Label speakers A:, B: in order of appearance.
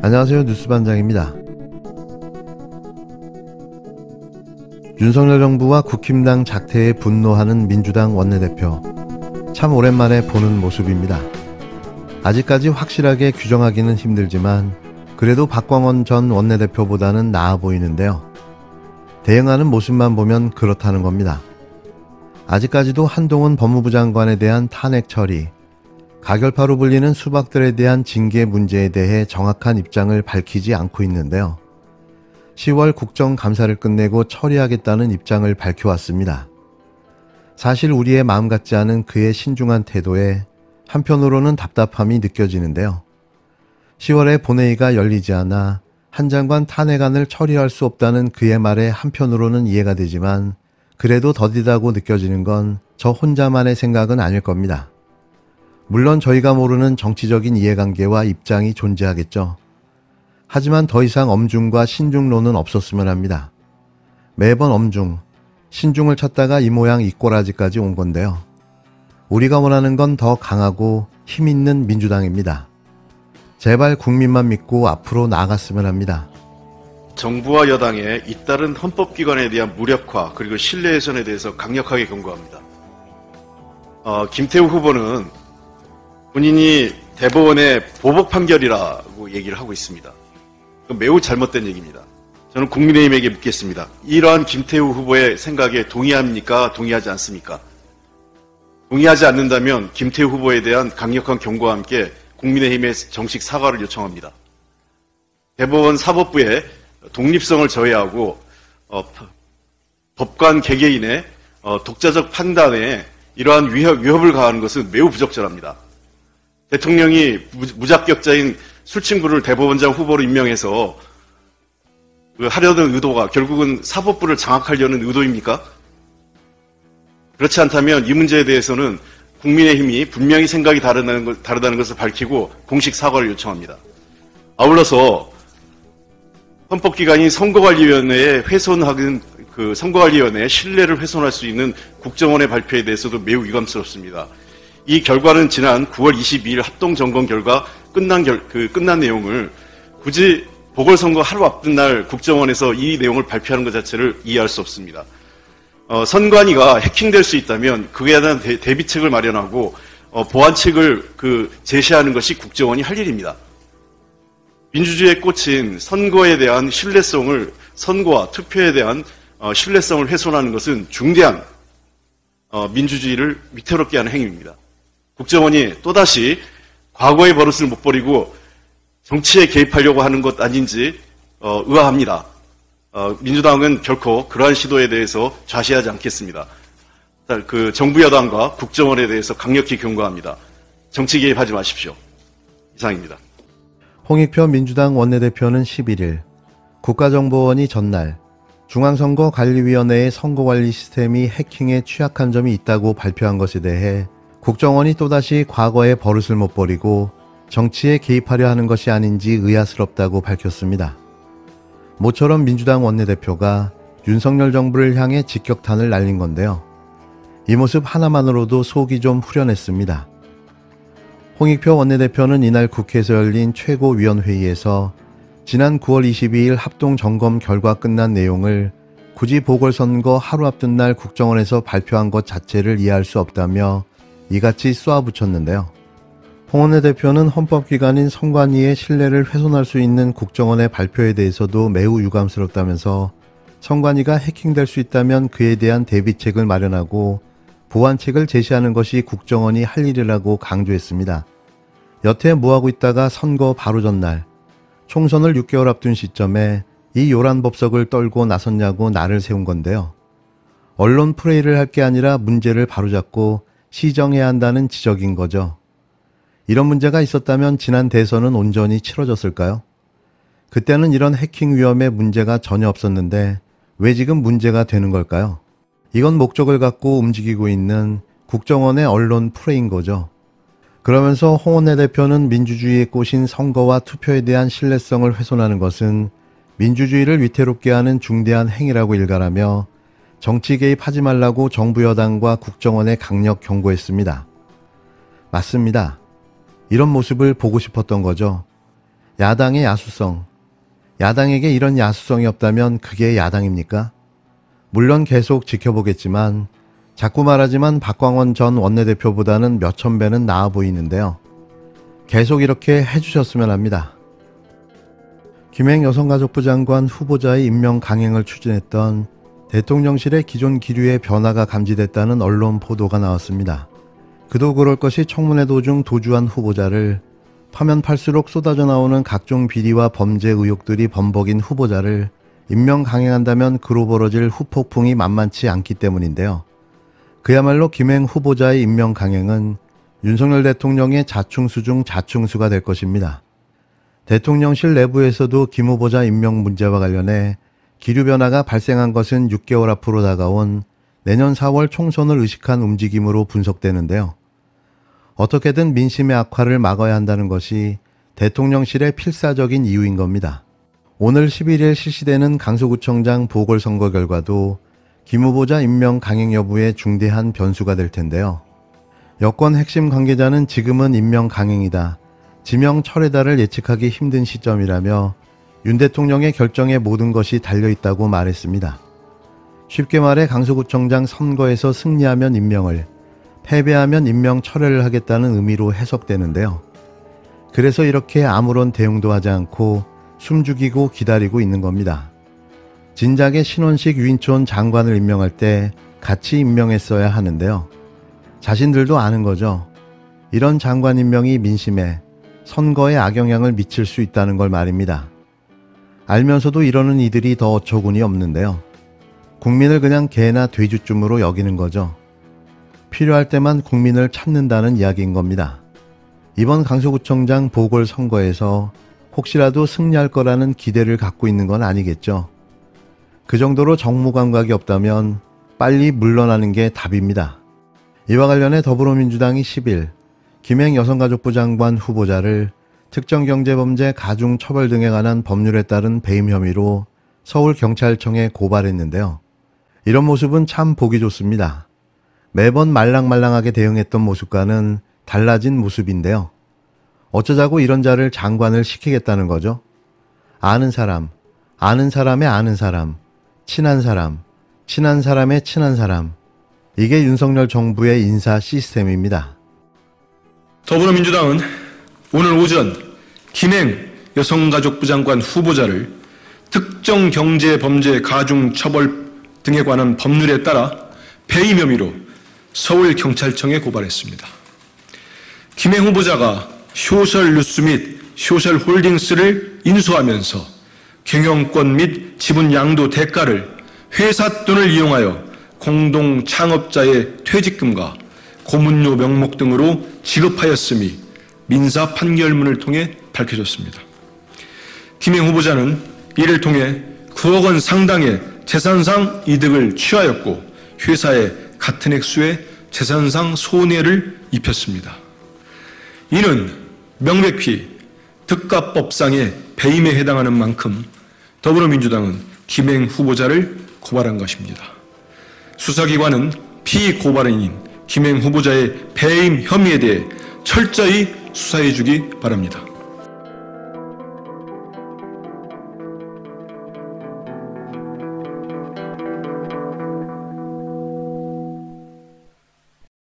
A: 안녕하세요. 뉴스반장입니다. 윤석열 정부와 국힘당 작태에 분노하는 민주당 원내대표. 참 오랜만에 보는 모습입니다. 아직까지 확실하게 규정하기는 힘들지만 그래도 박광원 전 원내대표보다는 나아 보이는데요. 대응하는 모습만 보면 그렇다는 겁니다. 아직까지도 한동훈 법무부 장관에 대한 탄핵 처리, 가결파로 불리는 수박들에 대한 징계 문제에 대해 정확한 입장을 밝히지 않고 있는데요. 10월 국정감사를 끝내고 처리하겠다는 입장을 밝혀왔습니다. 사실 우리의 마음 같지 않은 그의 신중한 태도에 한편으로는 답답함이 느껴지는데요. 10월에 본회의가 열리지 않아 한 장관 탄핵안을 처리할 수 없다는 그의 말에 한편으로는 이해가 되지만 그래도 더디다고 느껴지는 건 저 혼자만의 생각은 아닐 겁니다. 물론 저희가 모르는 정치적인 이해관계와 입장이 존재하겠죠. 하지만 더 이상 엄중과 신중론은 없었으면 합니다. 매번 엄중, 신중을 찾다가 이 모양 이 꼬라지까지 온 건데요. 우리가 원하는 건 더 강하고 힘있는 민주당입니다. 제발 국민만 믿고 앞으로 나아갔으면 합니다.
B: 정부와 여당의 잇따른 헌법기관에 대한 무력화 그리고 신뢰 훼손에 대해서 강력하게 경고합니다. 김태우 후보는 본인이 대법원의 보복 판결이라고 얘기를 하고 있습니다. 매우 잘못된 얘기입니다. 저는 국민의힘에게 묻겠습니다. 이러한 김태우 후보의 생각에 동의합니까? 동의하지 않습니까? 동의하지 않는다면 김태우 후보에 대한 강력한 경고와 함께 국민의힘의 정식 사과를 요청합니다. 대법원 사법부의 독립성을 저해하고 법관 개개인의 독자적 판단에 이러한 위협을 가하는 것은 매우 부적절합니다. 대통령이 무자격자인 술친구를 대법원장 후보로 임명해서 하려는 의도가 결국은 사법부를 장악하려는 의도입니까? 그렇지 않다면 이 문제에 대해서는 국민의힘이 분명히 생각이 다르다는 것을 밝히고 공식 사과를 요청합니다. 아울러서 헌법기관인 선거관리위원회의 선거관리위원회의 신뢰를 훼손할 수 있는 국정원의 발표에 대해서도 매우 유감스럽습니다. 이 결과는 지난 9월 22일 합동점검 결과 끝난 내용을 굳이 보궐선거 하루 앞둔 날 국정원에서 이 내용을 발표하는 것 자체를 이해할 수 없습니다. 선관위가 해킹될 수 있다면 그에 대한 대비책을 마련하고 보완책을 제시하는 것이 국정원이 할 일입니다. 민주주의에 꽂힌 선거에 대한 신뢰성을 선거와 투표에 대한 신뢰성을 훼손하는 것은 중대한 민주주의를 위태롭게 하는 행위입니다. 국정원이 또다시 과거의 버릇을 못 버리고 정치에 개입하려고 하는 것 아닌지 의아합니다. 민주당은 결코 그러한 시도에 대해서 좌시하지 않겠습니다. 정부 여당과 국정원에 대해서 강력히 경고합니다. 정치 개입하지 마십시오. 이상입니다.
A: 홍익표 민주당 원내대표는 11일 국가정보원이 전날 중앙선거관리위원회의 선거관리 시스템이 해킹에 취약한 점이 있다고 발표한 것에 대해 국정원이 또다시 과거의 버릇을 못 버리고 정치에 개입하려 하는 것이 아닌지 의아스럽다고 밝혔습니다. 모처럼 민주당 원내대표가 윤석열 정부를 향해 직격탄을 날린 건데요. 이 모습 하나만으로도 속이 좀 후련했습니다. 홍익표 원내대표는 이날 국회에서 열린 최고위원회의에서 지난 9월 22일 합동점검 결과 끝난 내용을 굳이 보궐선거 하루 앞둔 날 국정원에서 발표한 것 자체를 이해할 수 없다며 이같이 쏘아붙였는데요. 홍 원내대표는 헌법기관인 선관위의 신뢰를 훼손할 수 있는 국정원의 발표에 대해서도 매우 유감스럽다면서 선관위가 해킹될 수 있다면 그에 대한 대비책을 마련하고 보완책을 제시하는 것이 국정원이 할 일이라고 강조했습니다. 여태 뭐하고 있다가 선거 바로 전날 총선을 6개월 앞둔 시점에 이 요란법석을 떨고 나섰냐고 날을 세운 건데요. 언론 프레이를 할 게 아니라 문제를 바로잡고 시정해야 한다는 지적인 거죠. 이런 문제가 있었다면 지난 대선은 온전히 치러졌을까요? 그때는 이런 해킹 위험의 문제가 전혀 없었는데 왜 지금 문제가 되는 걸까요? 이건 목적을 갖고 움직이고 있는 국정원의 언론 프레이인 거죠. 그러면서 홍 원내대표는 민주주의에 꽂힌 선거와 투표에 대한 신뢰성을 훼손하는 것은 민주주의를 위태롭게 하는 중대한 행위라고 일갈하며 정치 개입하지 말라고 정부 여당과 국정원에 강력 경고했습니다. 맞습니다. 이런 모습을 보고 싶었던 거죠. 야당의 야수성. 야당에게 이런 야수성이 없다면 그게 야당입니까? 물론 계속 지켜보겠지만 자꾸 말하지만 박광원 전 원내대표보다는 몇천 배는 나아 보이는데요. 계속 이렇게 해주셨으면 합니다. 김행 여성가족부 장관 후보자의 임명 강행을 추진했던 대통령실의 기존 기류에 변화가 감지됐다는 언론 보도가 나왔습니다. 그도 그럴 것이 청문회 도중 도주한 후보자를, 파면 팔수록 쏟아져 나오는 각종 비리와 범죄 의혹들이 범벅인 후보자를 임명 강행한다면 그로 벌어질 후폭풍이 만만치 않기 때문인데요. 그야말로 김행 후보자의 임명 강행은 윤석열 대통령의 자충수 중 자충수가 될 것입니다. 대통령실 내부에서도 김 후보자 임명 문제와 관련해 기류 변화가 발생한 것은 6개월 앞으로 다가온 내년 4월 총선을 의식한 움직임으로 분석되는데요. 어떻게든 민심의 악화를 막아야 한다는 것이 대통령실의 필사적인 이유인 겁니다. 오늘 11일 실시되는 강서구청장 보궐선거 결과도 김 후보자 임명 강행 여부에 중대한 변수가 될 텐데요. 여권 핵심 관계자는 지금은 임명 강행이다, 지명 철회다를 예측하기 힘든 시점이라며 윤 대통령의 결정에 모든 것이 달려있다고 말했습니다. 쉽게 말해 강서구청장 선거에서 승리하면 임명을, 패배하면 임명 철회를 하겠다는 의미로 해석되는데요. 그래서 이렇게 아무런 대응도 하지 않고 숨죽이고 기다리고 있는 겁니다. 진작에 신원식 유인촌 장관을 임명할 때 같이 임명했어야 하는데요. 자신들도 아는 거죠. 이런 장관 임명이 민심에, 선거에 악영향을 미칠 수 있다는 걸 말입니다. 알면서도 이러는 이들이 더 어처구니 없는데요. 국민을 그냥 개나 돼지쯤으로 여기는 거죠. 필요할 때만 국민을 찾는다는 이야기인 겁니다. 이번 강서구청장 보궐선거에서 혹시라도 승리할 거라는 기대를 갖고 있는 건 아니겠죠. 그 정도로 정무감각이 없다면 빨리 물러나는 게 답입니다. 이와 관련해 더불어민주당이 10일 김행 여성가족부 장관 후보자를 특정경제범죄 가중처벌 등에 관한 법률에 따른 배임 혐의로 서울경찰청에 고발했는데요. 이런 모습은 참 보기 좋습니다. 매번 말랑말랑하게 대응했던 모습과는 달라진 모습인데요. 어쩌자고 이런 자를 장관을 시키겠다는 거죠? 아는 사람, 아는 사람의 아는 사람, 친한 사람, 친한 사람의 친한 사람. 이게 윤석열 정부의 인사 시스템입니다.
C: 더불어민주당은 오늘 오전 김행 여성가족부 장관 후보자를 특정 경제범죄 가중처벌 등에 관한 법률에 따라 배임 혐의로 서울경찰청에 고발했습니다. 김행 후보자가 효설뉴스 및 효설홀딩스를 인수하면서 경영권 및 지분 양도 대가를 회사 돈을 이용하여 공동 창업자의 퇴직금과 고문료 명목 등으로 지급하였음이 민사 판결문을 통해 밝혀졌습니다. 김행 후보자는 이를 통해 9억 원 상당의 재산상 이득을 취하였고 회사에 같은 액수의 재산상 손해를 입혔습니다. 이는 명백히 특가법상의 배임에 해당하는 만큼 더불어민주당은 김행 후보자를 고발한 것입니다. 수사기관은 피고발인인 김행 후보자의 배임 혐의에 대해 철저히 수사해 주기 바랍니다.